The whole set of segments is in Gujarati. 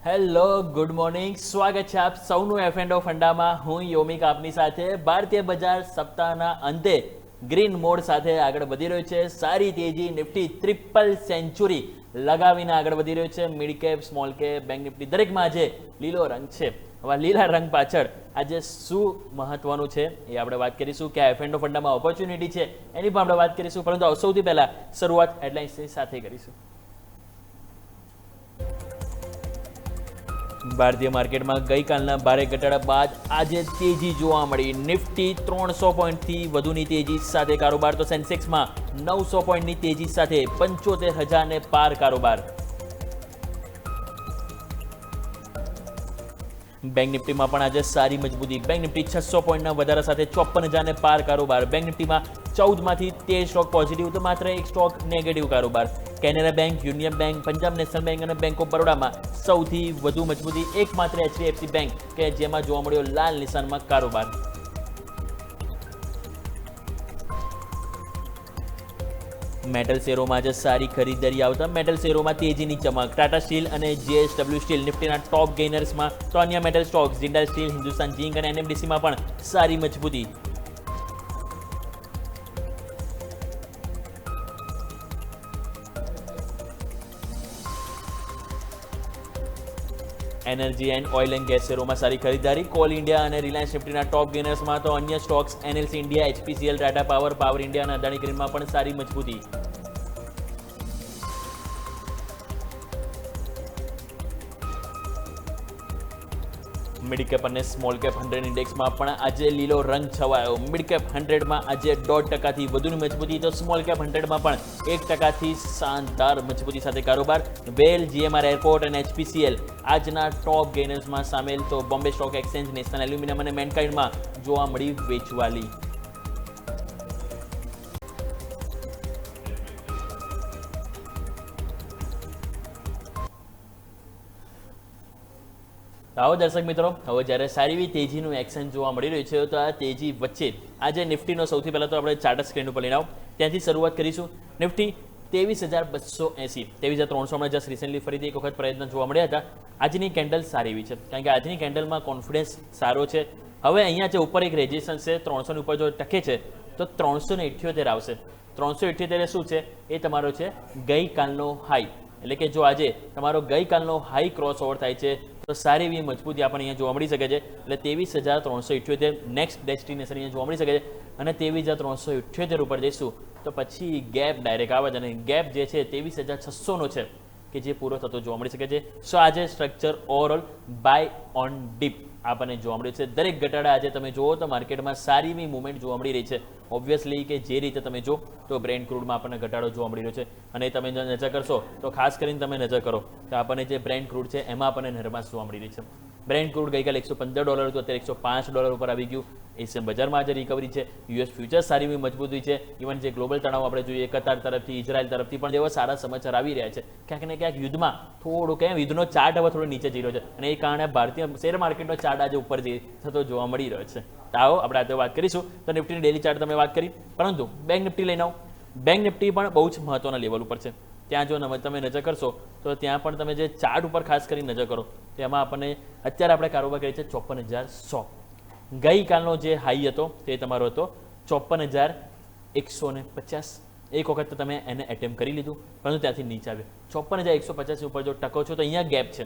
Hello, good morning. સ્વાગત છે આપ સૌનું એફ એન્ડ ઓફ ફંડામાં. હું યોમિક આપની સાથે. ભારતીય બજાર સપ્તાહના અંતે ગ્રીન મોડ સાથે આગળ વધી રહ્યું છે. સારી તેજી, નિફ્ટી ટ્રિપલ સેન્ચુરી લગાવીને આગળ વધી રહ્યું છે. Mid cap, small cap, bank Nifty દરેકમાં આજે લીલો રંગ છે. હવે લીલા રંગ પાછળ આજે શું મહત્વનું છે એ આપણે વાત કરીશું. કે એફ એન્ડ ઓફ ફંડામાં ઓપોર્ચ્યુનિટી છે એની પણ આપણે વાત કરીશું. પરંતુ સૌથી પહેલા શરૂઆત હેડલાઇન્સની સાથે કરીશું. ભારતીય માર્કેટમાં ગઈકાલના ભારે ઘટાડા બાદ આજે તેજી જોવા મળી. નિફ્ટી 300 પોઈન્ટથી વધુની તેજી સાથે કારોબાર, તો સેન્સેક્સમાં 900 પોઈન્ટની તેજી સાથે 75,000ને પાર કારોબાર. બેંક નિફ્ટીમાં પણ આજે સારી મજબૂતી. બેંક નિફ્ટી 600 પોઈન્ટના વધારા સાથે 54,000ને પાર કારોબાર. બેંક નિફ્ટીમાં 14માંથી 13 સ્ટોક પોઝિટિવ, તો માત્ર એક સ્ટોક નેગેટિવ કારોબાર. Canara bank, union bank, Punjab national bank અને બેંક ઓફ બરોડામાં સૌથી વધુ મજબૂતી. એકમાત્ર એચડીએફસી બેંક કે જેમાં જોવા મળ્યો લાલ નિશાનમાં કારોબાર. મેટલ શેરોમાં આજે સારી ખરીદારી આવતા મેટલ શેરોમાં તેજીની ચમક. ટાટા સ્ટીલ અને જેએસડબલ્યુ સ્ટીલ નિફ્ટીના ટોપ ગેઇનર્સમાં, તો અન્ય metal stocks Jindal steel, Hindustan zinc અને એનએમડીસીમાં પણ સારી મજબૂતી. Energy and oil and gas શેરોમાં સારી ખરીદારી. કોલ ઇન્ડિયા અને રિલાયન્સ નિફ્ટીના ટોપ ગેઇનર્સમાં, તો અન્ય stocks NLC India, HPCL, Tata power, power India અને અદાણી ગ્રીનમાં પણ સારી મજબૂતી. મિડ કેપ અને સ્મોલ કેપ 100 ઇન્ડેક્સમાં પણ આજે લીલો રંગ છવાયો. મિડ કેપ 100માં આજે 1.5%થી વધુની મજબૂતી, તો સ્મોલ કેપ 100માં પણ 1%થી શાનદાર મજબૂતી સાથે કારોબાર. વેલ, જીએમઆર એરપોર્ટ અને એચપીસીએલ આજના ટોપ ગેઇનર્સમાં સામેલ, તો Bombay stock exchange, national aluminium અને મેનકાઇન્ડમાં જોવા મળી વેચવાલી. આવો દર્શક મિત્રો, હવે જ્યારે સારી એવી તેજીનું એક્શન જોવા મળી રહ્યું છે, તો આ તેજી વચ્ચે આજે નિફ્ટીનો સૌથી પહેલાં તો આપણે ચાર્ટર સ્ક્રીન ઉપર લઈને આવો, ત્યાંથી શરૂઆત કરીશું. નિફ્ટી 23,280, 23,300 જસ્ટ રિસેન્ટલી ફરીથી એક વખત પ્રયત્ન જોવા મળ્યા હતા. આજની કેન્ડલ સારી એવી છે, કારણ કે આજની કેન્ડલમાં કોન્ફિડન્સ સારો છે. હવે અહીંયા જે ઉપર એક રેઝિસ્ટન્સ છે 300 ઉપર જો ટકે છે તો 378 આવશે. 378 શું છે? એ તમારો છે ગઈકાલનો હાઈ. એટલે કે જો આજે તમારો ગઈકાલનો હાઈ ક્રોસ ઓવર થાય છે તો સારી એવી મજબૂતી આપણને અહીંયા જોવા મળી શકે છે. એટલે 23,378 નેક્સ્ટ ડેસ્ટિનેશન અહીંયા જોવા મળી શકે છે. અને 23,378 ઉપર જઈશું તો પછી ગેપ ડાયરેક્ટ આવે છે, અને ગેપ જે છે 23,600નો છે કે જે પૂરો થતો જોવા મળી શકે છે. સો આજે structure overall buy on dip આપણને જોવા મળ્યું છે. દરેક ઘટાડા આજે તમે જુઓ તો માર્કેટમાં સારી એવી મુવમેન્ટ જોવા મળી રહી છે. ઓબ્વિયસલી કે જે રીતે તમે જો તો બ્રેન્ટ ક્રૂડમાં આપણને ઘટાડો જોવા મળી રહ્યો છે. અને તમે નજર કરશો તો ખાસ કરીને તમે નજર કરો તો આપણને જે બ્રેન્ટ ક્રૂડ છે એમાં આપણને નરમાશ જોવા મળી રહી છે. બ્રેન્ટ ક્રૂડ ગઈકાલે $115 હતું, અત્યારે $105 ઉપર આવી ગયું. એશિયન બજારમાં આજે રિકવરી છે. યુએસ ફ્યુચર્સ સારી એવી મજબૂતી છે. ઇવન જે ગ્લોબલ તણાવ આપણે જોઈએ કતાર તરફથી, ઇઝરાયલ તરફથી પણ જેવા સારા સમાચાર આવી રહ્યા છે. ક્યાંક ને ક્યાંક યુદ્ધમાં થોડું યુદ્ધનો ચાર્ટ હવે થોડો નીચે જઈ રહ્યો છે, અને એ કારણે ભારતીય શેર માર્કેટનો ચાર્ટ આજે ઉપર થતો જોવા મળી રહ્યો છે. તો આવો આપણે આજે વાત કરીશું. તો નિફ્ટીની ડેલી ચાર્ટ તમે વાત કરી, પરંતુ બેંક નિફ્ટી લઈને આવો. બેંક નિફ્ટી પણ બહુ જ મહત્વના લેવલ ઉપર છે. ત્યાં જો તમે નજર કરશો તો ત્યાં પણ તમે જે ચાર્ટ ઉપર ખાસ કરી નજર કરો તો એમાં આપણને અત્યારે આપણે કારોબાર કરીએ છીએ 54,100. ગઈકાલનો જે હાઈ હતો તે તમારો હતો 54,150. એક વખત તો તમે એને એટેમ્પ કરી લીધું, પરંતુ ત્યાંથી નીચે આવ્યો 54,150 ઉપર જો ટકો છો તો અહીંયા ગેપ છે.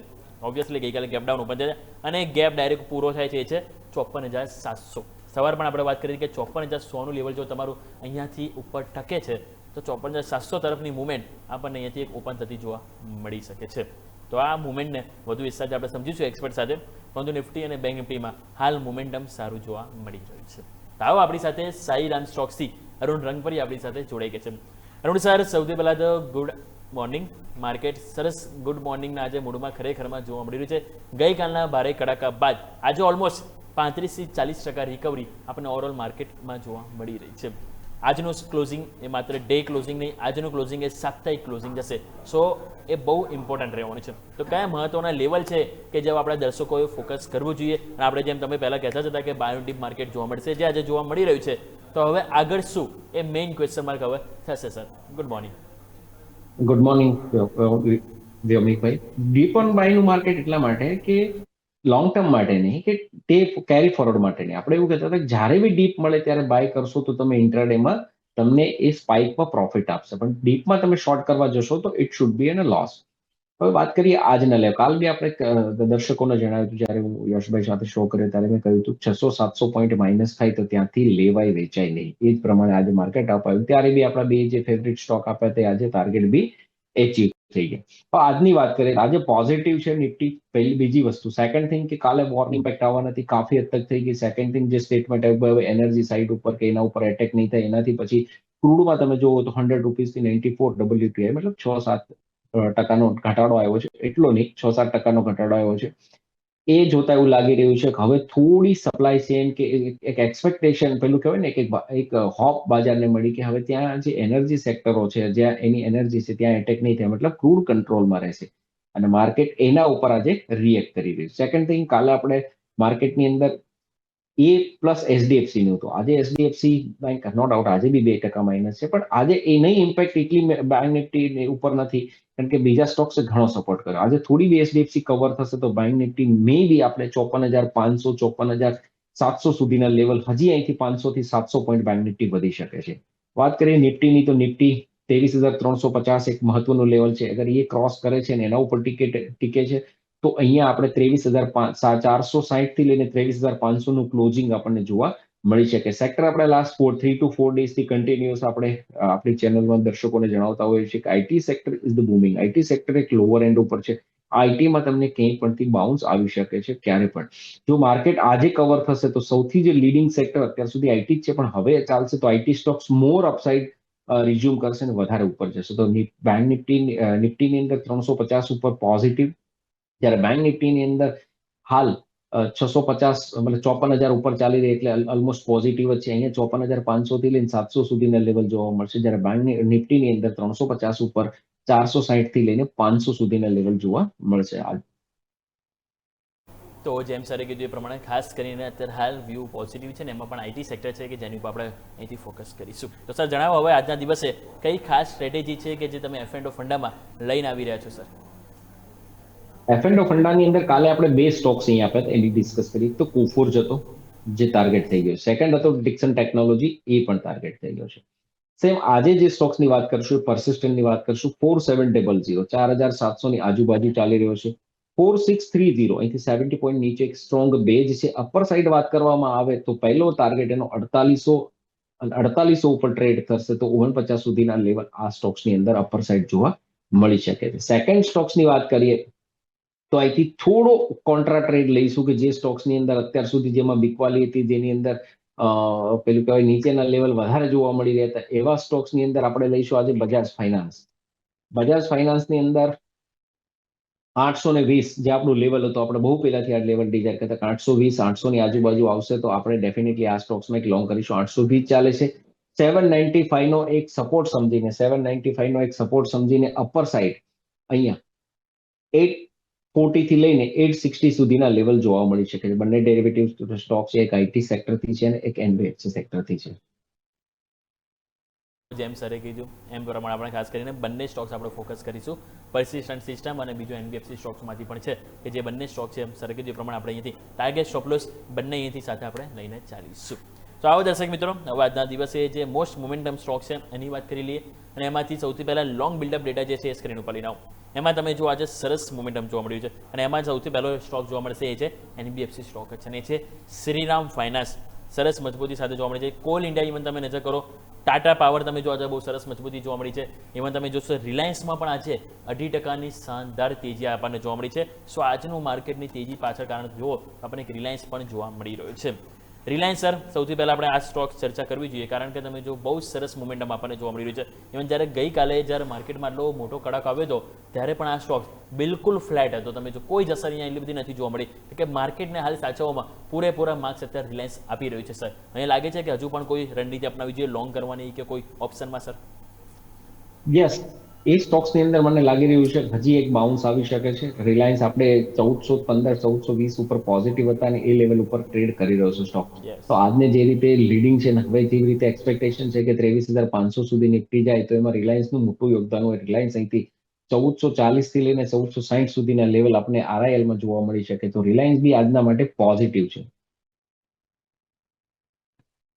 ઓબ્વિયસલી ગઈકાલે ગેપ ડાઉન ઉપર છે અને ગેપ ડાયરેક્ટ પૂરો થાય છે એ છે 54,700. સવાર પણ આપણે વાત કરી કે 54,100નું લેવલ જો તમારું અહીંયાથી ઉપર ટકે છે તો 54,700 તરફની મુવમેન્ટ આપણને અહીંયાથી એક ઓપન થતી જોવા મળી શકે છે. તો આ મુવમેન્ટને વધુ વિસ્તારથી આપણે સમજીશું એક્સપર્ટ સાથે. પરંતુ નિફ્ટી અને બેંક નિફ્ટીમાં હાલ મોમેન્ટમ સારું જોવા મળી રહ્યું છે. તો આવો આપણી સાથે સાઈરામ સ્ટોક્સથી અરુણ રંગપરી આપણી સાથે જોડાઈ ગયા છે. અરુણ સર, સૌથી પહેલાં તો ગુડ મોર્નિંગ. માર્કેટ સરસ ગુડ મોર્નિંગના આજે મૂડમાં ખરેખરમાં જોવા મળી રહ્યું છે. ગઈકાલના ભારે કડાકા બાદ આજે ઓલમોસ્ટ 35-40% રિકવરી આપણને ઓવરઓલ માર્કેટમાં જોવા મળી રહી છે. આજનું ક્લોઝિંગ એ માત્ર ડે ક્લોઝિંગ નહીં, આજનું ક્લોઝિંગ એ સાપ્તાહિક ક્લોઝિંગ જશે. સો એ બહુ ઇમ્પોર્ટન્ટ રહેવાનું છે. તો કયા મહત્વના લેવલ છે કે જે આપણા દર્શકોએ ફોકસ કરવું જોઈએ? અને આપણે જેમ તમે પહેલાં કહેતા હતા કે બાયોડીપ માર્કેટ જોવા મળશે, જે આજે જોવા મળી રહ્યું છે, તો હવે આગળ શું એ મેઇન ક્વેશ્ચન માર્ક હવે થશે. Sir good morning. Good morning વ્યોમિકભાઈ, ડીપ ઓન બાયનું માર્કેટ એટલા માટે કે લોંગ ટર્મ માટે નહીં, કે તે કેરી ફોરવર્ડ માટે નહીં. આપણે એવું કહેતા હતા કે જ્યારે બી ડીપ મળે ત્યારે બાય કરશો તો તમે ઇન્ટ્રાડેમાં તમને એ સ્પાઇકમાં પ્રોફિટ આપશે, પણ ડીપમાં તમે શોર્ટ કરવા જશો તો it should be an loss. હવે વાત કરીએ આજના લેવ. કાલ બી આપણે દર્શકોને જણાવ્યું હતું, જ્યારે હું યશભાઈ સાથે શો કર્યો ત્યારે મેં કહ્યું હતું 600-700 પોઈન્ટ માઇનસ થાય તો ત્યાંથી લેવાય વેચાય નહીં. એ જ પ્રમાણે આજે માર્કેટ અપ આવ્યું, ત્યારે બી આપણા બે જે ફેવરિટ સ્ટોક આપ્યા તે આજે ટાર્ગેટ બી એચીવ થઈ ગયા. હવે આજની વાત કરીએ, આજે પોઝિટિવ છે નિફ્ટી. પહેલી બીજી વસ્તુ, સેકન્ડ થિંગ કે કાલે વોર ઇમ્પેક્ટ આવવા નથી, કાફી હદ તક થઈ ગઈ. સેકન્ડ થિંગ જે સ્ટેટમેન્ટ આવ્યું હવે એનર્જી સાઇડ ઉપર કે એના ઉપર એટેક નહીં થાય, એનાથી પછી ક્રૂડમાં તમે જોવો તો ₹100 થી 94 WTI, મતલબ 6-7% ઘટાડો આવ્યો છે. એટલો નહીં, 6-7% ઘટાડો આવ્યો છે. એ જોતા એવું લાગી રહ્યું છે કે હવે થોડી સપ્લાય ચેન કે એક એક્સપેક્ટેશન, પેલું કહેવાય ને કે એક હોપ બજારને મળી કે હવે ત્યાં જે એનર્જી સેક્ટરો છે, જ્યાં એની એનર્જી છે ત્યાં એટેક નહીં થાય, મતલબ ક્રૂડ કંટ્રોલમાં રહેશે. અને માર્કેટ એના ઉપર આજે રિએક્ટ કરી રહ્યું. સેકન્ડ થિંગ, કાલે આપણે માર્કેટની અંદર એ પ્લસ એચડીએફસી નું હતું. આજે એચડીએફસી બેંક નો ડાઉટ આજે બી 2% માઇનસ છે, પણ આજે એ નહીં ઇમ્પેક્ટ એટલી બેંક નિફ્ટી ઉપર નથી, કારણ કે બીજા સ્ટોક્સે ઘણો સપોર્ટ કર્યો. આજે થોડી બી એચડીએફસી કવર થશે તો બેંક નિફ્ટી મે બી આપણે 54,500 54,700 સુધીના લેવલ, હજી અહીંથી 500 થી 700 પોઈન્ટ બેંક નિફ્ટી વધી શકે છે. વાત કરીએ નિફ્ટીની તો નિફ્ટી 23,350 એક મહત્વનું લેવલ છે. અગર એ ક્રોસ કરે છે ને એના ઉપર ટીકે છે તો અહીંયા આપણે 23,460 થી લઈને 23,500 નું ક્લોઝિંગ આપણને જોવા મળી શકે. સેક્ટર આપણે લાસ્ટ 3 to 4 ડેઝ થી કન્ટિન્યુઅસ આપણે આપણી ચેનલમાં દર્શકોને જણાવતા હોઈએ છીએ કે IT sector is the booming. IT sector એક લોઅર એન્ડ ઉપર છે. આઈટીમાં તમને ક્યાંય પણથી બાઉન્સ આવી શકે છે ક્યારે પણ. જો માર્કેટ આજે કવર થશે તો સૌથી જે લીડિંગ સેક્ટર અત્યાર સુધી આઈટી જ છે, પણ હવે ચાલશે તો IT stocks more upside resume કરશે ને વધારે ઉપર જશે. તો બેંક નિફ્ટીની અંદર 350 ઉપર પોઝિટિવ, જ્યારે બેંક નિફ્ટીની અંદર હાલ 650 મતલબ 54,000 ઉપર ચાલી રહી, એટલે ઓલમોસ્ટ પોઝિટિવ જ છે. અહીંયા 54,500 થી લઈને 700 સુધીના લેવલ જોવા મળશે, જ્યારે બેંક નિફ્ટીની અંદર 350 ઉપર 460 થી લઈને 500 સુધીના લેવલ જોવા મળશે. તો જેમ સરે કીધું એ પ્રમાણે ખાસ કરીને અત્યારે હાલ વ્યૂ પોઝિટિવ છે ને એમાં પણ આઈટી સેક્ટર છે કે જેની ઉપર આપણે અહીંથી ફોકસ કરીશું. તો સર જણાવો હવે આજના દિવસે કઈ ખાસ સ્ટ્રેટેજી છે કે જે તમે એફ&ઓ ફંડામાં લઈને આવી રહ્યા છો સર? એફ&ઓ ફંડાની અંદર કાલે આપણે બે સ્ટોક્સ અહીં આપ્યા હતા, એની ડિસ્કસ કરી. તો કોફોર્જ હતો જે ટાર્ગેટ થઈ ગયો, સેકન્ડ હતો ડિક્સન ટેકનોલોજી, એ પણ ટાર્ગેટ થઈ ગયો છે. સેમ આજે જે સ્ટોક્સની વાત કરશું, પરસિસ્ટન્ટની વાત કરશું, 4700 4,700 ની આજુબાજુ ચાલી રહ્યો છે. 4630 અહીંથી 70 પોઈન્ટ નીચે એક સ્ટ્રોંગ બેઝ છે. અપર સાઇડ વાત કરવામાં આવે તો પહેલો ટાર્ગેટ એનો 4800 ઉપર ટ્રેડ થશે તો 49 સુધીના લેવલ આ સ્ટોક્સની અંદર અપર સાઇડ જોવા મળી શકે છે. સેકન્ડ સ્ટોક્સની વાત કરીએ તો અહીંથી થોડો કોન્ટ્રા ટ્રેડ લઈશું કે જે સ્ટોક્સની અંદર અત્યાર સુધી જેમાં બીકવાલી હતી, જેની અંદર પેલું કહેવાય નીચેના લેવલ વધારે જોવા મળી રહ્યા હતા, એવા સ્ટોક્સની અંદર આપણે લઈશું આજે બજાજ ફાઇનાન્સ. બજાજ ફાઇનાન્સની અંદર 820 જે આપણું લેવલ હતો, આપણે બહુ પહેલાથી આ લેવલ ડિઝાઇન કરતા 820 800 ની આજુબાજુ આવશે તો આપણે ડેફિનેટલી આ સ્ટોક્સમાં એક લોંગ કરીશું. 820 ચાલે છે. 795 નો એક સપોર્ટ સમજીને 795 નો એક સપોર્ટ સમજીને અપર સાઇડ અહીંયા 840 થી લઈને 860 સુધીના લેવલ જોવા મળી શકે છે. બંને ડેરિવેટિવ સ્ટોક છે, એક આઈટી સેક્ટરથી છે અને એક એનબીએફસી સેક્ટરથી છે. જેમ સરે કીધું એમ પ્રમાણે આપણે ખાસ કરીને બંને સ્ટોક્સ આપણે ફોકસ કરીશું. પરસિસ્ટન્ટ સિસ્ટમ અને બીજો એનબીએફસી સ્ટોક્સમાંથી પણ છે કે જે બંને સ્ટોક છે, સરે કીધું એ પ્રમાણે આપણે અહીંથી ટાર્ગેટ સ્ટોપ લોસ બંને અહીંથી સાથે આપણે લઈને ચાલીશું. તો આવો દર્શક મિત્રો, હવે આજના દિવસે જે મોસ્ટ મોમેન્ટમ સ્ટોક છે એની વાત કરી લઈએ. અને એમાંથી સૌથી પહેલાં લોંગ બિલ્ડઅપ ડેટા જે છે એ સ્ક્રીન ઉપર લઈને આવો. એમાં તમે જો આજે સરસ મોમેન્ટમ જોવા મળ્યું છે અને એમાં સૌથી પહેલો સ્ટોક જોવા મળશે એ છે એનબીએફસી સ્ટોક છે અને એ છે શ્રીરામ ફાઇનાન્સ. સરસ મજબૂતી સાથે જોવા મળે છે. કોલ ઇન્ડિયા ઇવન તમે નજર કરો, ટાટા પાવર તમે જો આજે બહુ સરસ મજબૂતી જોવા મળી છે. ઇવન તમે જોશો રિલાયન્સમાં પણ આજે 2.5% શાનદાર તેજી આપણને જોવા મળી છે. સો આજનું માર્કેટની તેજી પાછળ કારણ જુઓ આપણને એક રિલાયન્સ પણ જોવા મળી રહ્યો છે. રિલાયન્સ સર સૌથી પહેલાં આપણે આ સ્ટોક ચર્ચા કરવી જોઈએ, કારણ કે તમે જો બહુ સરસ મોમેન્ટમ આપણને જોવા મળી રહ્યું છે. ઇવન જ્યારે ગઈકાલે જ્યારે માર્કેટમાં એટલો મોટો કડાક આવ્યો હતો ત્યારે પણ આ સ્ટોક બિલકુલ ફ્લેટ હતો. તમે જો કોઈ જ અસર અહીંયા એટલી બધી નથી જોવા મળી કે માર્કેટને હાલ સાચવવામાં પૂરેપૂરા માર્ક્સ અત્યારે રિલાયન્સ આપી રહ્યું છે. સર અહીંયા લાગે છે કે હજુ પણ કોઈ રણનીતિ અપનાવી જોઈએ લોંગ કરવાની કે કોઈ ઓપ્શનમાં સર? યસ, એ સ્ટોક્સની અંદર મને લાગી રહ્યું છે હજી એક બાઉન્સ આવી શકે છે. રિલાયન્સ આપણે 1415 1420 ઉપર પોઝિટિવ હતા અને એ લેવલ ઉપર ટ્રેડ કરી રહ્યો છે સ્ટોક. તો આજને જે રીતે લીડિંગ છે ને, હવે જેવી રીતે એક્સપેક્ટેશન છે કે 23,500 સુધી નિફ્ટી જાય તો એમાં રિલાયન્સનું મોટું યોગદાન હોય. રિલાયન્સ અહીંથી 1440 થી લઈને 1460 સુધીના લેવલ આપણે RIL માં જોવા મળી શકે. તો રિલાયન્સ બી આજના માટે પોઝિટિવ છે.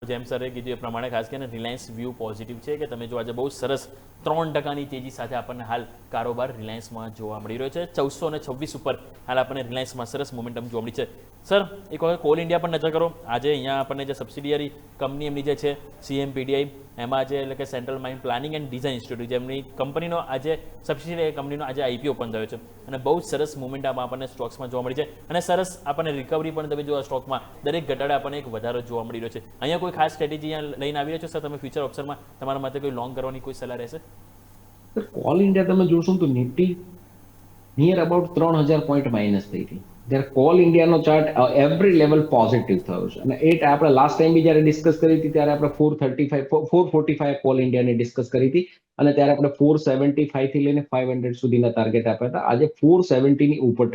જેમ સરે કીધું એ પ્રમાણે ખાસ કરીને રિલાયન્સ વ્યૂ પોઝિટિવ છે કે તમે જો આજે બહુ સરસ 3% તેજી સાથે આપણને હાલ કારોબાર રિલાયન્સમાં જોવા મળી રહ્યો છે. 1426 ઉપર હાલ આપણને રિલાયન્સમાં સરસ મોમેન્ટમ જોવા મળી છે. સર એક વખત કોલ ઇન્ડિયા પર નજર કરો. આજે અહીંયા આપણને જે સબસિડિયરી કંપની એમની જે છે CMPDI, એમાં જે એટલે કે central mine planning and design institute, જેમની કંપનીનો આજે સબસિડિયરી કંપનીનો આજે IPO પણ થયો છે અને બહુ સરસ મોમેન્ટમ આપણને સ્ટોક્સમાં જોવા મળી છે અને સરસ આપણને રિકવરી પણ તમે જો આ સ્ટોકમાં દરેક ઘટાડે આપણને એક વધારો જોવા મળી રહ્યો છે. અહીંયા કોઈ ખાસ સ્ટ્રેટેજી લઈને આવી રહ્યો છો સર તમે ફ્યુચર ઓપ્શનમાં? તમારા માટે કોઈ લોંગ કરવાની કોઈ સલાહ રહેશે? કોલ ઇન્ડિયા તમે જોશો તો Nifty near about 3000 point minus થઈ હતી. જ્યારે કોલ ઇન્ડિયાનો ચાર્ટ એવરી લેવલ પોઝિટિવ થયો છે અને એ આપણે લાસ્ટ ટાઈમ બી જ્યારે ડિસ્કસ કરી હતી ત્યારે આપણે 445 કોલ ઇન્ડિયાની ડિસ્કસ કરી હતી અને ત્યારે આપણે 475 થી લઈને 500 સુધીના ટાર્ગેટ આપ્યા હતા. આજે 470 ની ઉપર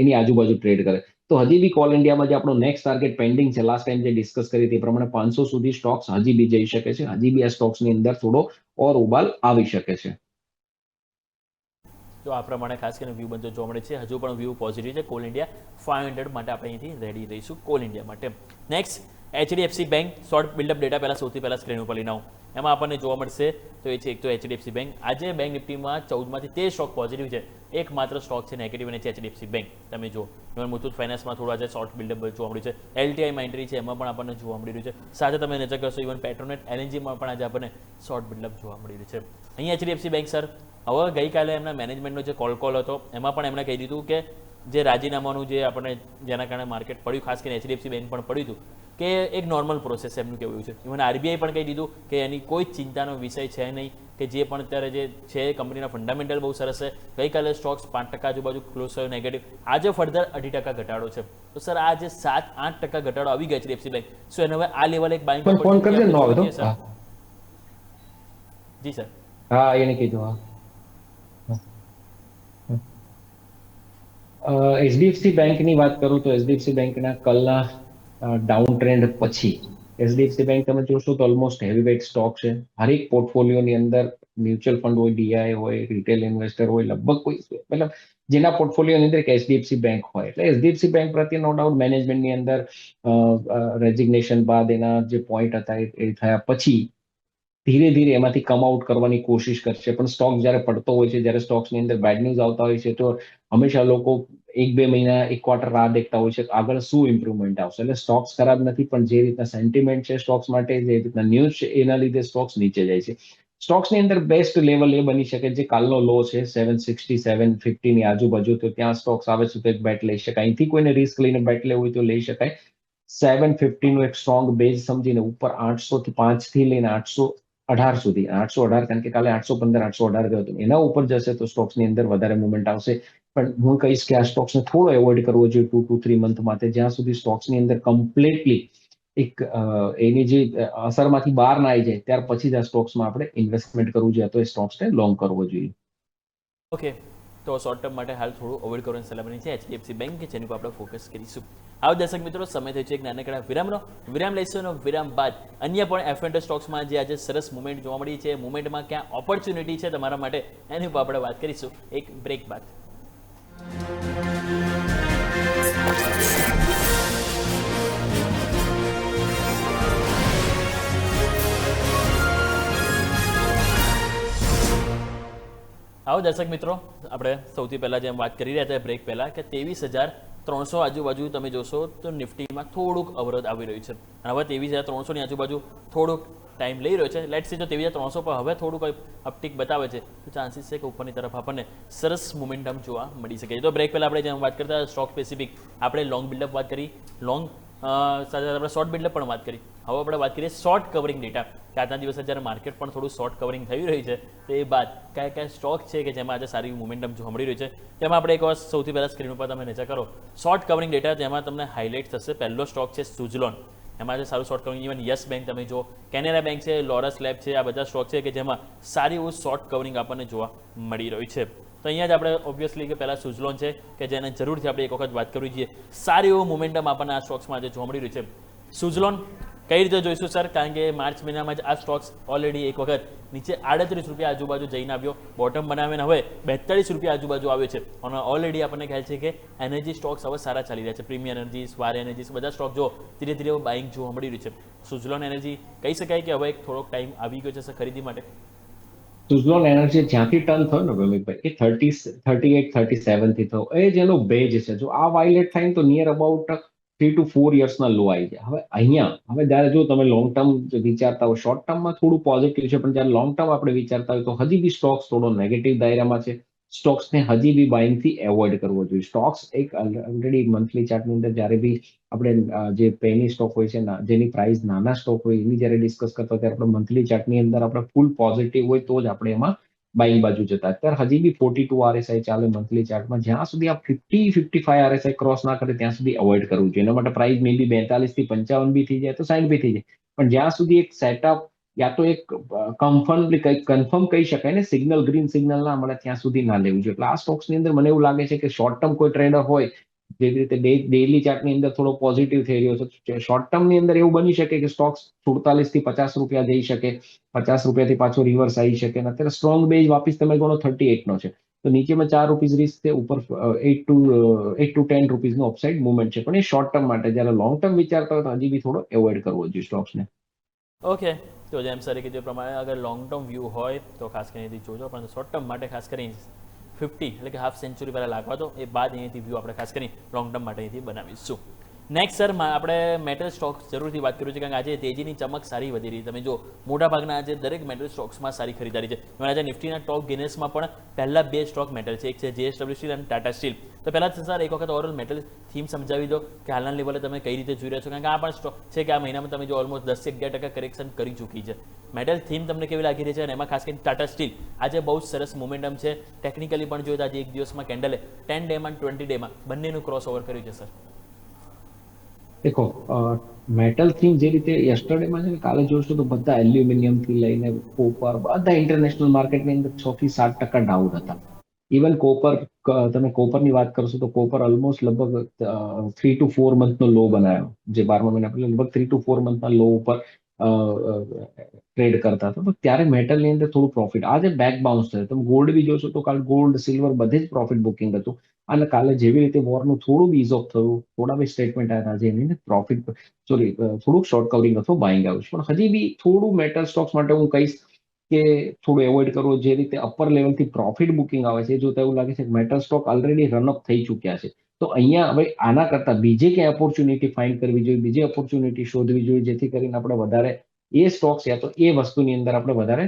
એની આજુબાજુ ટ્રેડ કરે. તો હજી બી કોલ ઇન્ડિયામાં જે આપણો નેક્સ્ટ ટાર્ગેટ પેન્ડિંગ છે, લાસ્ટ ટાઈમ જે ડિસ્કસ કરી હતી એ પ્રમાણે 500 સુધી સ્ટોક્સ હજી બી જઈ શકે છે. હજી બી આ સ્ટોક્સની અંદર થોડો ઓર ઉબાલ આવી શકે છે. તો આ પ્રમાણે ખાસ કરીને વ્યૂ બનતો જોવા મળે છે. હજુ પણ વ્યૂ પોઝિટિવ છે. કોલ ઇન્ડિયા 500 માટે આપણે અહીંથી રેડી રહીશું કોલ ઇન્ડિયા માટે. Next HDFC bank short buildup data સૌથી પહેલા સ્ક્રીન ઉપર લઈને આવું. એમાં આપણને જોવા મળશે તો એ છે એક તો HDFC બેંક. આજે બેંક નિફ્ટીમાં 14 માંથી 13 સ્ટોક પોઝિટિવ છે. એક માત્ર સ્ટોક છે નેગેટિવ અને છે HDFC બેંક. તમે જુઓ ઇવન મુથુટ ફાઇનાન્સમાં થોડું આજે શોર્ટ બિલ્ડઅપ જોવા મળ્યું છે. LTI માં એન્ટ્રી છે એમાં પણ આપણને જોવા મળી રહ્યું છે. સાથે તમે નજર કરશો ઇવન પેટ્રોનેટ LNGમાં પણ આજે આપણને શોર્ટ બિલ્ડઅપ જોવા મળી રહ્યું છે. અહીં HDFC બેંક સર હવે ગઈકાલે એમના મેનેજમેન્ટનો જે કોલ હતો એમાં પણ એમણે કહી દીધું કે જે રાજીનામાનું જે આપણને જેના કારણે માર્કેટ પડ્યું, ખાસ કરીને HDFC બેંક પણ પડ્યું હતું, કે એક નોર્મલ પ્રોસેસ એમનું કહેવું છે. ઇવન RBI પણ કહી દીધું કે એની કોઈ ચિંતાનો વિષય છે નહીં, કે જે પણ અત્યારે જે છે કંપનીના ફંડામેન્ટલ બહુ સરસ છે. ગઈકાલે સ્ટોક્સ 5% આજુબાજુ ક્લોઝ થયો નેગેટિવ. આજે ફર્ધર 2.5% ઘટાડો છે. તો સર આ જે 7-8% ઘટાડો આવી ગયો HDFC બેંક, સો એને હવે આ લેવલ એક બાઇંગ ફોન કરજે ન આવે તો. જી સર. હા એને કીધું. હા HDFC બેંકની વાત કરું તો HDFC બેંકના કલના ડાઉન ટ્રેન્ડ પછી HDFC બેંક તમે જોશો તો ઓલમોસ્ટ હેવીવેટ સ્ટોક છે. હરેક પોર્ટફોલિયોની અંદર મ્યુચ્યુઅલ ફંડ હોય, DI હોય, રિટેલ ઇન્વેસ્ટર હોય, લગભગ કોઈ મતલબ જેના પોર્ટફોલિયોની અંદર એક HDFC બેંક હોય. એટલે HDFC બેંક પ્રત્યે નો ડાઉટ મેનેજમેન્ટની અંદર રેઝિગ્નેશન બાદ એના જે પોઈન્ટ હતા એ થયા પછી ધીરે ધીરે એમાંથી કમ આઉટ કરવાની કોશિશ કરશે. પણ સ્ટોક જ્યારે પડતો હોય છે, જ્યારે સ્ટોક્સની અંદર બેડ ન્યૂઝ આવતા હોય છે, તો હંમેશા લોકો 1-2 મહિના, 1 ક્વાર્ટર રાહ દેખતા હોય છે આગળ શું ઇમ્પ્રુવમેન્ટ આવશે. એટલે સ્ટોક્સ ખરાબ નથી, પણ જે રીતના સેન્ટિમેન્ટ છે સ્ટોક્સ માટે, જે રીતના ન્યૂઝ છે એના લીધે સ્ટોક્સ નીચે જાય છે. સ્ટોક્સની અંદર બેસ્ટ લેવલ એ બની શકે જે કાલનો લો છે 760, 750 ની આજુબાજુ. તો ત્યાં સ્ટોક્સ આવે છે તો એક બેટ લઈ શકાય. અહીંથી કોઈને રિસ્ક લઈને બેટ લેવું હોય તો લઈ શકાય. 750 નું એક સ્ટ્રોંગ બેઝ સમજીને ઉપર 805 થી લઈને 818 સુધી, 818 કારણ કે કાલે 815, 818 ગયો હતો, એના ઉપર જશે તો સ્ટોક્સની અંદર વધારે મુવમેન્ટ આવશે. પણ હું કહીશ કે આ સ્ટોક્સને થોડો એવોઇડ કરવો જોઈએ 2 to 3 મંથ માટે, જ્યાં સુધી સ્ટોક્સની અંદર કમ્પ્લીટલી એક એની જે અસરમાંથી બહાર ના આવી જાય ત્યાર પછી જ આ સ્ટોક્સમાં આપણે ઇન્વેસ્ટમેન્ટ કરવું જોઈએ, તો એ સ્ટોક્સને લોંગ કરવો જોઈએ. ઓકે, તો શોર્ટ ટર્મ માટે હાલ થોડું અવોઇડ કરવાની સલાહ બની છે HDFC બેંક, કે જેની પર આપણે ફોકસ કરીશું. આવો દર્શક મિત્રો, સમય થયો છે એક નાનકડા વિરામનો. વિરામ લઈશું અને વિરામ બાદ અન્ય પણ F&O સ્ટોક્સમાં જે આજે સરસ મુવમેન્ટ જોવા મળી છે, મુવમેન્ટમાં ક્યાં ઓપોર્ચ્યુનિટી છે તમારા માટે, એની ઉપર આપણે વાત કરીશું એક બ્રેક બાદ. આવો દર્શક મિત્રો, આપણે સૌથી પહેલાં જેમ વાત કરી રહ્યા હતા બ્રેક પહેલાં, કે 23,300 આજુબાજુ તમે જોશો તો નિફ્ટીમાં થોડુંક અવરોધ આવી રહ્યું છે અને હવે 23,300 ની આજુબાજુ થોડુંક ટાઈમ લઈ રહ્યો છે. લેટ્સ સી તો 23,300 પર હવે થોડુંક અપટીક બતાવે છે તો ચાન્સીસ છે કે ઉપરની તરફ આપણને સરસ મોમેન્ટમ જોવા મળી શકે. તો બ્રેક પહેલાં આપણે જેમ વાત કરતા સ્ટોક સ્પેસિફિક આપણે લોંગ બિલ્ડઅપ વાત કરી, લોંગ સાથે આપણે શોર્ટ બિલ્ડઅપ પણ વાત કરી. હવે આપણે વાત કરીએ શોર્ટ કવરિંગ ડેટા, કે આજના દિવસે જ્યારે માર્કેટ પણ થોડું શોર્ટ કવરિંગ થઈ રહ્યું છે, તો એ બાદ કયા કયા સ્ટોક છે કે જેમાં આજે સારી મોમેન્ટમ જોવા મળી રહ્યું છે, તેમાં આપણે એક વાર સૌથી પહેલાં સ્ક્રીન ઉપર તમે નજર કરો શોર્ટ કવરિંગ ડેટા, જેમાં તમને હાઇલાઇટ થશે. પહેલો સ્ટોક છે સુઝલોન, એમાં આજે સારું short covering. Even yes bank તમે જો, કેનેરા બેંક છે, લોરસ લેબ છે, આ બધા સ્ટોક છે કે જેમાં સારી એવું શોર્ટ કવરિંગ આપણને જોવા મળી રહ્યું છે. તો અહીંયા જ આપણે ઓબ્વિયસલી કે પહેલાં સુઝલોન છે કે જેને જરૂરથી આપણે એક વખત વાત કરવી જોઈએ. સારી એવું મોમેન્ટમ આપણને આ સ્ટોક્સમાં આજે જોવા મળી રહ્યું છે. સુઝલોન કઈ રીતે જોઈશું સર? કારણ કે માર્ચ મહિનામાં જ આ સ્ટોક્સ ઓલરેડી એક વખત નીચે 38 રૂપિયા આજુબાજુ જઈને આવ્યો, બોટમ બનાવીને હવે 42 રૂપિયા આજુબાજુ આવ્યો છે. અને ઓલરેડી આપણને ખ્યાલ છે કે એનર્જી સ્ટોક્સ હવે સારા ચાલી રહ્યા છે. પ્રીમિયર એનર્જી, સ્વાર એનર્જી, બધા સ્ટોક જો ધીરે ધીરે બાઇંગ જોવા મળી રહ્યું છે. સુઝલોન એનર્જી કહી શકાય કે હવે એક થોડોક ટાઈમ આવી ગયો છે સર ખરીદી માટે. સુઝલોન એનર્જી જ્યાંથી ટર્ન થયો ને ભૌમિકભાઈ, એ 38-37 થી થયો, એ જેનો બેઝ છે. જો આ વાયલેટ થાય ને તો નિયર અબાઉટ 3 to 4 yearsના લો આવી જાય. હવે અહીંયા હવે જ્યારે જો તમે લોંગ ટર્મ વિચારતા હો, શોર્ટ ટર્મમાં થોડું પોઝિટિવ છે, પણ જ્યારે લોંગ ટર્મ આપણે વિચારતા હોય તો હજી બી સ્ટોક્સ થોડો નેગેટિવ દાયરામાં છે. સ્ટોક્સને હજી બી બાઇંગથી એવોઇડ કરવો જોઈએ. સ્ટોક્સ એક ઓલરેડી મંથલી ચાર્ટની અંદર જ્યારે બી આપણે જે પેની સ્ટોક હોય છે, જેની પ્રાઇસ નાના સ્ટોક હોય એની જ્યારે ડિસ્કસ કરતા હોય ત્યારે આપણે મંથલી ચાર્ટની અંદર આપણે ફૂલ પોઝિટિવ હોય તો જ આપણે એમાં બાઇંગ બાજુ જતા. અત્યારે હજી બી 42 RSI ચાલે મંથલી ચાર્ટમાં. જ્યાં સુધી આ 50-55 RSI ક્રોસ ના કરે ત્યાં સુધી અવોઇડ કરવું જોઈએ. એના માટે પ્રાઇસ મે બી 42 થી 55 બી થઈ જાય તો 60 બી થઈ જાય, પણ જ્યાં સુધી એક સેટઅપ યા તો એક કન્ફર્મ કહી શકાય ને, સિગ્નલ ગ્રીન સિગ્નલ ના મળે ત્યાં સુધી ના લેવું જોઈએ. એટલે આ સ્ટોક્સની અંદર મને એવું લાગે છે કે શોર્ટ ટર્મ કોઈ ટ્રેડર હોય, જેવી રીતે ડેઇલી ચાર્ટની અંદર થોડો પોઝિટિવ થઈ રહ્યો છે, શોર્ટ ટર્મની અંદર એવું બની શકે કે સ્ટોક્સ 47 થી 50 રૂપિયા જઈ શકે, 50 રૂપિયાથી પાછો રિવર્સ આવી શકે. અને અત્યારે સ્ટ્રોંગ બેઝ વાપીસ તમે ગણો 38 નો છે, તો નીચેમાં ₹4 રિસ્ક છે, ઉપર 8 to 10 રૂપીઝ નો અપસાઇડ મુવમેન્ટ છે. પણ એ શોર્ટ ટર્મ માટે. જ્યારે લોંગ ટર્મ વિચારતા હોય તો હજી બી થોડો એવોઇડ કરવો જોઈએ સ્ટોક્સને. ઓકે, તો જેમ સરે કીધું એ પ્રમાણે અગર લોંગ ટર્મ વ્યૂ હોય તો ખાસ કરીને અહીંથી જોજો, પણ શોર્ટ ટર્મ માટે ખાસ કરીને 50 એટલે કે હાફ સેન્ચુરી પહેલાં લાગવા દો, એ બાદ અહીંયાથી વ્યૂ આપણે ખાસ કરીને લોંગ ટર્મ માટે અહીંથી બનાવીશું. નેક્સ્ટ સર આપણે મેટલ સ્ટોક્સ જરૂરથી વાત કરીશું છે, કારણ કે આજે તેજીની ચમક સારી વધી રહી. તમે જો મોટાભાગના આજે દરેક મેટલ સ્ટોક્સમાં સારી ખરીદારી છે. આજે નિફ્ટીના ટોપ ગેનર્સમાં પણ પહેલા 2 સ્ટોક મેટલ છે, એક છે JSW સ્ટીલ અને ટાટા સ્ટીલ. તો પહેલાં સર એક વખત ઓવરઓલ મેટલ થીમ સમજાવી દો કે હાલના લેવલે તમે કઈ રીતે જોઈ રહ્યા છો, કારણ કે આ પણ સ્ટોક છે કે આ મહિનામાં તમે જો ઓલમોસ્ટ 10-11% કરેક્શન કરી ચૂકી છે. મેટલ થીમ તમને કેવી લાગી રહી છે? અને એમાં ખાસ કરીને ટાટા સ્ટીલ આજે બહુ સરસ મોમેન્ટમ છે. ટેકનિકલી પણ જોઈએ તો આજે એક દિવસમાં કેન્ડલે 10 ડેમાં 20 ડેમાં બંનેનું ક્રોસ ઓવર કર્યું છે સર. દેખો, મેટલ થીમ જે રીતે યસ્ટરડેમાં છે ને, કાલે જોશો તો બધા એલ્યુમિનિયમ થી લઈને કોપર, બધા ઇન્ટરનેશનલ માર્કેટની અંદર 6 થી 7% ડાઉન હતા. ઇવન કોપર, તમે કોપરની વાત કરશો તો કોપર ઓલમોસ્ટ લગભગ 3 to 4 મંથનો લો બનાવ્યો, જે 12મા મહિના પહેલા લગભગ 3 to 4 મંથના લો ઉપર ટ્રેડ કરતા હતા. તો ત્યારે મેટલની અંદર થોડું પ્રોફિટ. આજે બેક બાઉન્સ થયો. તમે ગોલ્ડ બી જોશો તો કાલ ગોલ્ડ, સિલ્વર બધે જ પ્રોફિટ બુકિંગ હતું. અને કાલે જેવી રીતે વોરનું થોડું ઇઝ ઓફ થયું, થોડા બી સ્ટેટમેન્ટ આવ્યા આજે એની પ્રોફિટ, સોરી, થોડુંક શોર્ટ કવરિંગ અથવા બાઇંગ આવ્યું છે. પણ હજી બી થોડું મેટલ સ્ટોક્સ માટે હું કહીશ કે થોડું એવોઇડ કરવો. જે રીતે અપર લેવલથી પ્રોફિટ બુકિંગ આવે છે, જોતા એવું લાગે છે કે મેટલ સ્ટોક ઓલરેડી રનઅપ થઈ ચૂક્યા છે. તો અહીંયા હવે આના કરતા બીજે ક્યાંય ઓપોર્ચ્યુનિટી ફાઇન્ડ કરવી જોઈએ, બીજી ઓપોર્ચ્યુનિટી શોધવી જોઈએ, જેથી કરીને આપણે વધારે એ સ્ટોક્સ યા તો એ વસ્તુની અંદર આપણે વધારે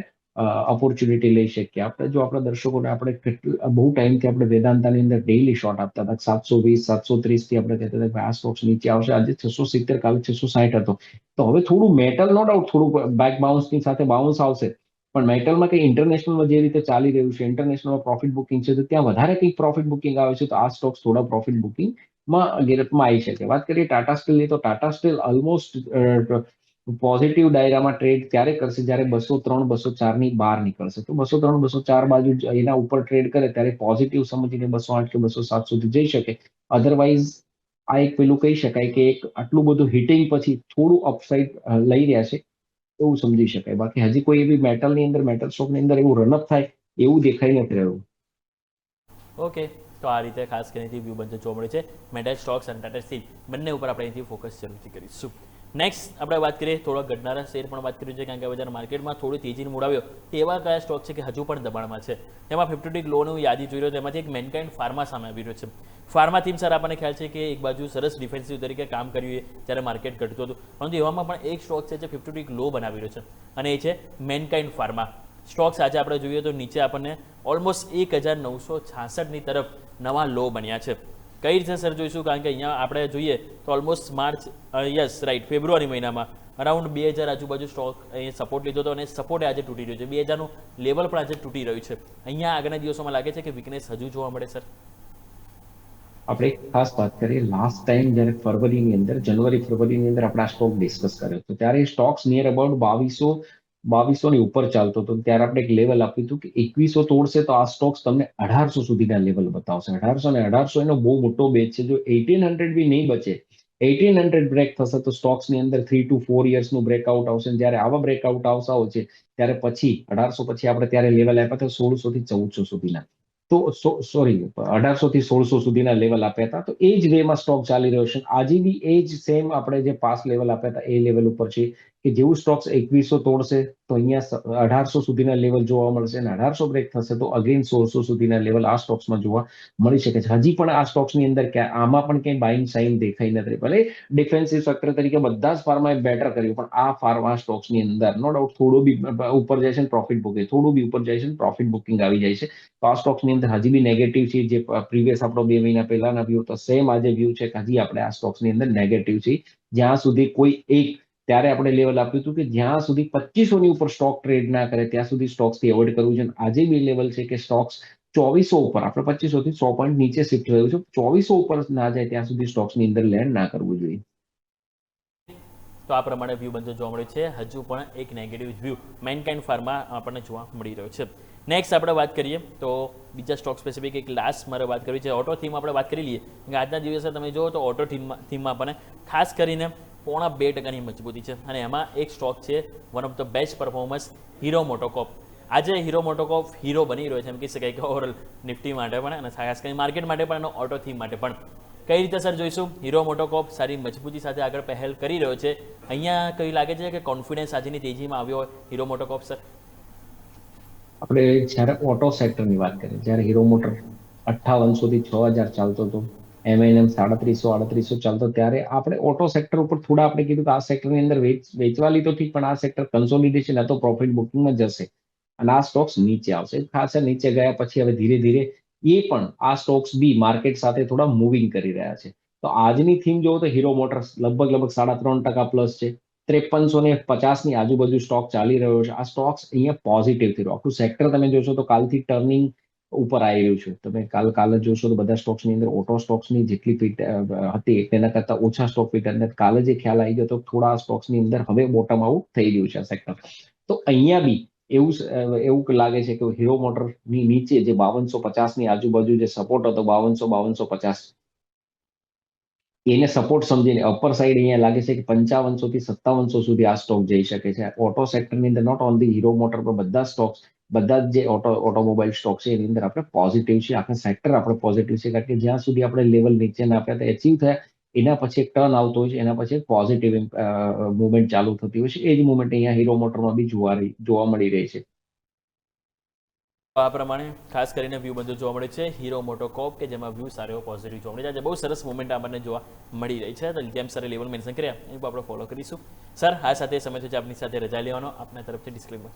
ઓપોર્ચ્યુનિટી લઈ શકીએ. આપણે જો આપણા દર્શકોને આપણે બહુ ટાઈમથી આપણે વેદાંતાની અંદર ડેઈલી શોર્ટ આપતા હતા, 720-730 થી આપણે કહેતા હતા કે આ સ્ટોક્સ નીચે આવશે. આજે 670, કાલે 660 હતો. તો હવે થોડું મેટલ, નો ડાઉટ થોડું બેક બાઉન્સની સાથે બાઉન્સ આવશે, પણ મેટલમાં કંઈ ઇન્ટરનેશનલમાં જે રીતે ચાલી રહ્યું છે, ઇન્ટરનેશનલમાં પ્રોફિટ બુકિંગ છે, તો ત્યાં વધારે કંઈક પ્રોફિટ બુકિંગ આવે છે, તો આ સ્ટોક્સ થોડા પ્રોફિટ બુકિંગમાં ગેરપમાં આવી શકે. વાત કરીએ ટાટા સ્ટીલની, તો ટાટા સ્ટીલ ઓલમોસ્ટ પોઝિટિવ દાયરામાં ટ્રેડ ત્યારે કરશે જ્યારે 203-204 બહાર નીકળશે. તો 203-204 બાજુ એના ઉપર ટ્રેડ કરે ત્યારે પોઝિટિવ સમજીને 208 કે 207 સુધી જઈ શકે. અધરવાઇઝ આ એક પેલું કહી શકાય કે એક આટલું બધું હિટિંગ પછી થોડું અપસાઇડ લઈ રહ્યા છે એવું સમજી શકાય. બાકી હજી કોઈ એવી મેટલની અંદર, મેટલ સ્ટોકની અંદર એવું રનઅપ થાય એવું દેખાઈ નથી રહ્યું. ઓકે, તો આ રીતે ખાસ કરીને વ્યૂ બનતો જોવા મળે છે. મેટલ સ્ટોક્સ અને ટાટા સ્ટીલ બંને ઉપર આપણે અહીંથી ફોકસ જરૂરથી કરીશું. નેક્સ્ટ આપણે વાત કરીએ થોડા ઘટનારા શેર પણ વાત કરી છે, કારણ કે હવે જ્યારે માર્કેટમાં થોડી તેજીને મૂડ આવ્યો તો એવા કયા સ્ટોક છે કે હજુ પણ દબાણમાં છે. તેમાં 50 લોનું યાદી જોઈ રહ્યો, તેમાંથી એક મેનકાઇન્ડ ફાર્મા સામે આવી રહ્યો છે. ફાર્મા થીમ સર આપણને ખ્યાલ છે કે એક બાજુ સરસ ડિફેન્સિવ તરીકે કામ કર્યું જ્યારે માર્કેટ ઘટતું હતું, પરંતુ એવામાં પણ એક સ્ટોક છે જે 50 લો બનાવી રહ્યો છે, અને એ છે મેનકાઇન્ડ ફાર્મા. સ્ટોક્સ આજે આપણે જોઈએ તો નીચે આપણને ઓલમોસ્ટ 1966ની તરફ નવા લો બન્યા છે. કઈ રીતે સર જોઈશું? કારણ કે અહીંયા આપણે જોઈએ તો ઓલમોસ્ટ માર્ચ, ફેબ્રુઆરી મહિનામાં અરાઉન્ડ 2000 આજુબાજુ સ્ટોક અહીં સપોર્ટ લીધો હતો, અને સપોર્ટ આજે તૂટી રહ્યો છે. 2000નું લેવલ પણ આજે તૂટી રહ્યું છે. અહીંયા આગળના દિવસોમાં લાગે છે કે વીકનેસ હજુ જોવા મળે સર. આપણે ખાસ વાત કરીએ, લાસ્ટ ટાઈમ જ્યારે ફરવરીની અંદર, જાન્યુઆરી-ફેબ્રુઆરીની અંદર આપણે આ સ્ટોક ડિસ્કસ કર્યો હતો, ત્યારે સ્ટોક્સ નિયર અબાઉટ 2200 ની ઉપર ચાલતો હતો. ત્યારે આપણે એક લેવલ આપ્યું હતું કે 2100 તોડશે તો આ સ્ટોક્સ તમને 1800 સુધીના લેવલ બતાવશે. 1800 ને 1800 એનો બહુ મોટો બેઝ છે. જો 1800 બી નહીં બચે 1800 બ્રેક થશે તો સ્ટોક્સની અંદર 3 to 4 યર્સનું બ્રેકઆઉટ આવશે. જ્યારે આવા બ્રેકઆઉટ આવતા હોય છે ત્યારે પછી 1800 પછી આપણે ત્યારે લેવલ આપ્યા હતા 1600 થી 1400 સુધીના. તો સોરી 1800 થી 1600 સુધીના લેવલ આપ્યા હતા. તો એ જ વેમાં સ્ટોક ચાલી રહ્યો છે. આજે બી એ જ સેમ આપણે જે પાસ લેવલ આપ્યા હતા એ લેવલ ઉપર છે કે જેવું સ્ટોક્સ 2100 તોડશે તો અહીંયા 1800 સુધીના લેવલ જોવા મળશે અને 1800 બ્રેક થશે તો અગેન 1600 સુધીના લેવલ આ સ્ટોક્સમાં જોવા મળી શકે છે. હજી પણ આ સ્ટોક્સની અંદર આમાં પણ ક્યાંય બાઇંગ સાઇન દેખાઈ નથી. ભલે ડિફેન્સિવ સેક્ટર તરીકે બધા જ ફાર્માએ બેટર કર્યું પણ આ ફાર્મા સ્ટોક્સની અંદર નો ડાઉટ થોડું બી ઉપર જાય છે પ્રોફિટ બુકિંગ થોડું બી ઉપર જાય છે પ્રોફિટ બુકિંગ આવી જાય છે. તો આ સ્ટોક્સની અંદર હજી બી નેગેટિવ છે. જે પ્રીવિયસ આપણો 2 મહિના પહેલાના વ્યૂ તો સેમ આજે વ્યૂ છે કે હજી આપણે આ સ્ટોક્સની અંદર નેગેટિવ છે. જ્યાં સુધી કોઈ એક ત્યારે આપણે લેવલ આપ્યું હતું કે જ્યાં સુધી 2500 ની ઉપર સ્ટોક ટ્રેડ ના કરે ત્યાં સુધી સ્ટોક્સથી અવોઇડ કરવું છે. આજે બી લેવલ છે કે સ્ટોક્સ 2400 ઉપર આપણે 2500 થી 100 પોઈન્ટ નીચે શિફ્ટ થયું છે. 2400 ઉપર ના જાય ત્યાં સુધી સ્ટોક્સની અંદર લેન્ડ ના કરવું જોઈએ. તો આ પ્રમાણે વ્યૂ બનતો જોવા મળ્યો છે. હજુ પણ એક નેગેટિવ વ્યૂ મેનકાઇન્ડ ફાર્મા આપણને જોવા મળી રહ્યો છે. નેક્સ્ટ આપણે વાત કરીએ તો બીજા સ્ટોક સ્પેસિફિક એક લાસ્ટ મારે વાત કરવી છે. ઓટો થીમ આપણે વાત કરી લઈએ. આજના દિવસે તમે જુઓ તો ઓટો થીમમાં આપણને ખાસ કરીને 0.5% મજબૂતી છે અને એમાં એક સ્ટોક છે one of the best performance hero મોટોકોર્પ. આજે હીરો મોટોકોર્પ હીરો બની રહ્યો છે એમ કહી શકાય કે ઓવરઓલ નિફ્ટી માટે પણ અને ખાસ કરીને માર્કેટ માટે પણ અને ઓટો થીમ માટે પણ. કઈ રીતે સર જોઈશું? હીરો મોટોકોર્પ સારી મજબૂતી સાથે આગળ પહેલ કરી રહ્યો છે. અહીંયા કઈ લાગે છે કે કોન્ફિડન્સ આજની તેજીમાં આવ્યો હોય હીરો મોટોકોર્પ સર? આપણે જ્યારે ઓટો સેક્ટરની વાત કરીએ જ્યારે હીરો મોટર 5800 થી 6000 ચાલતો હતો એમએનએમ 3700 ચાલતો ત્યારે આપણે ઓટો સેક્ટર ઉપર થોડા આપણે કીધું કે આ સેક્ટરની અંદર વેચવા લીધો ઠીક પણ આ સેક્ટર કન્સોલિડેશન તો પ્રોફિટ બુકિંગમાં જશે અને આ સ્ટોક્સ નીચે આવશે. ખાસા નીચે ગયા પછી હવે ધીરે ધીરે એ પણ આ સ્ટોક્સ બી માર્કેટ સાથે થોડા મૂવિંગ કરી રહ્યા છે. તો આજની થીમ જોવો તો હીરો મોટર્સ લગભગ 3.5% પ્લસ છે. 5350 ની આજુબાજુ સ્ટોક ચાલી રહ્યો છે. આ સ્ટોક્સ અહીંયા પોઝિટિવ થી આખું સેક્ટર તમે જોશો તો કાલથી ટર્નિંગ ઉપર આવી રહ્યું છે. તમે કાલે જોશો તો બધા સ્ટોક્સની અંદર ઓટો સ્ટોક્સની જેટલી ફિટ હતી તેના કરતા ઓછા સ્ટોક ફિટ અને કાલે જે ખ્યાલ આવી ગયો તો થોડા સ્ટોક્સની અંદર હવે બોટમ આઉટ થઈ રહ્યું છે આ સેક્ટર. તો અહીંયા બી એવું લાગે છે કે હીરો મોટરની નીચે જે 5250 ની આજુબાજુ જે સપોર્ટ હતો 5250 એને સપોર્ટ સમજીને અપર સાઈડ અહીંયા લાગે છે કે 5500 થી 5700 સુધી આ સ્ટોક જઈ શકે છે. ઓટો સેક્ટરની અંદર નોટ ઓનલી હીરો મોટર પર બધા સ્ટોક્સ બધા જ જે ઓટોમોબાઈલ સ્ટોક છે એની અંદર આપણે પોઝિટિવ છે. આખા સેક્ટર આપણે પોઝિટિવ છે કારણ કે જ્યાં સુધી આપણે લેવલ નીચેના આપ્યા હતા એચીવ થયા એના પછી એક ટર્ન આવતો હોય છે એના પછી એક પોઝિટિવ મુવમેન્ટ ચાલુ થતી હોય છે. એ જ મુવમેન્ટ અહીંયા હીરો મોટરમાં બી જોવા મળી રહી છે. આ પ્રમાણે ખાસ કરીને વ્યૂ બધું જોવા મળે છે હીરો મોટોકોર્પ કે જેમાં વ્યૂ સારો એવો પોઝિટિવ જોવા મળે છે. આજે બહુ સરસ મુવમેન્ટ આપણને જોવા મળી રહી છે. તો જેમ સરે લેવલ મેન્શન કર્યા એ આપણે ફોલો કરીશું. સર આ સાથે સમય છે આપની સાથે રજા લેવાનો આપના તરફથી ડિસ્ક્લેમર.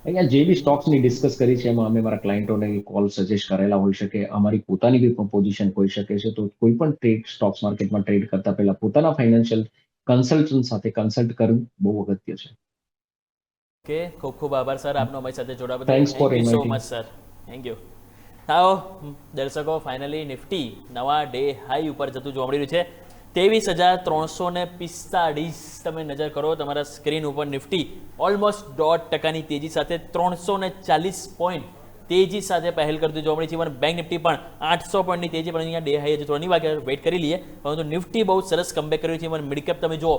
અહીંયા જે બી સ્ટોક્સની ડિસ્કસ કરી છે એમાં અમે મારા ક્લાયન્ટોને કોલ સજેસ્ટ કરેલા હોઈ શકે અમારી પોતાની બી પોઝિશન હોઈ શકે છે. તો કોઈ પણ ટ્રેડ સ્ટોક્સ માર્કેટમાં ટ્રેડ કરતા પહેલા પોતાના ફાઇનાન્શિયલ કન્સલ્ટન્ટ સાથે કન્સલ્ટ કરવું બહુ અગત્ય છે. ઓકે, ખૂબ ખૂબ આભાર સર આપનો અમારી સાથે જોડાવા બદલ. Thanks for thank you so inviting. Much sir. Thank you. આવો દર્શકો, ફાઇનલી નિફ્ટી નવા ડે હાઈ ઉપર જતું જોવા મળી રહ્યું છે. 23,345 તમે નજર કરો તમારા સ્ક્રીન ઉપર. નિફ્ટી ઓલમોસ્ટ 1.5% તેજી સાથે 340 પોઈન્ટ તેજી સાથે પહેલ કરતી જોવા મળી છે. ઇવન બેંક નિફ્ટી પણ 800 પોઈન્ટની તેજી પણ અહીંયા ડે હાઈ હજી થોડી વાગે વેઇટ કરી લઈએ. પરંતુ નિફ્ટી બહુ સરસ કમબેક કર્યું છે. ઇવન મિડ કેપ તમે જુઓ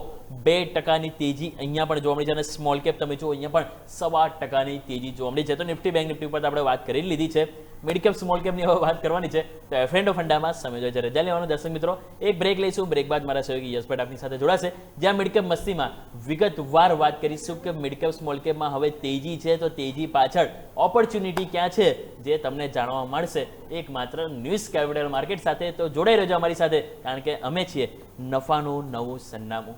2%ની તેજી અહીંયા પણ જોવા મળી છે અને સ્મોલ કેપ તમે જુઓ અહીંયા પણ 1.25%ની તેજી જોવા મળી છે. તો નિફ્ટી બેંક નિફ્ટી ઉપર આપણે વાત કરી લીધી છે. મિડ કેપ સ્મોલ કેપની હવે વાત કરવાની છે. તો એફએન્ડ ઓફ ફંડામાં સમય જોઈએ છે રજા લેવાનો. દર્શક મિત્રો એક બ્રેક લઈશું. બ્રેક બાદ મારા સહયોગી યશ ભટ્ટ આપની સાથે જોડાશે જ્યાં મિડ કેપ મસ્તીમાં વિગતવાર વાત કરીશું કે મિડ કેપ સ્મોલ કેપમાં હવે તેજી છે તો તેજી પાછળ ઓપોર્ચ્યુનિટી ક્યાં છે જે તમને જાણવા મળશે એકમાત્ર ન્યૂઝ કેપિટલ માર્કેટ સાથે. તો જોડાઈ રહેજો અમારી સાથે કારણ કે અમે છીએ નફાનું નવું સરનામું.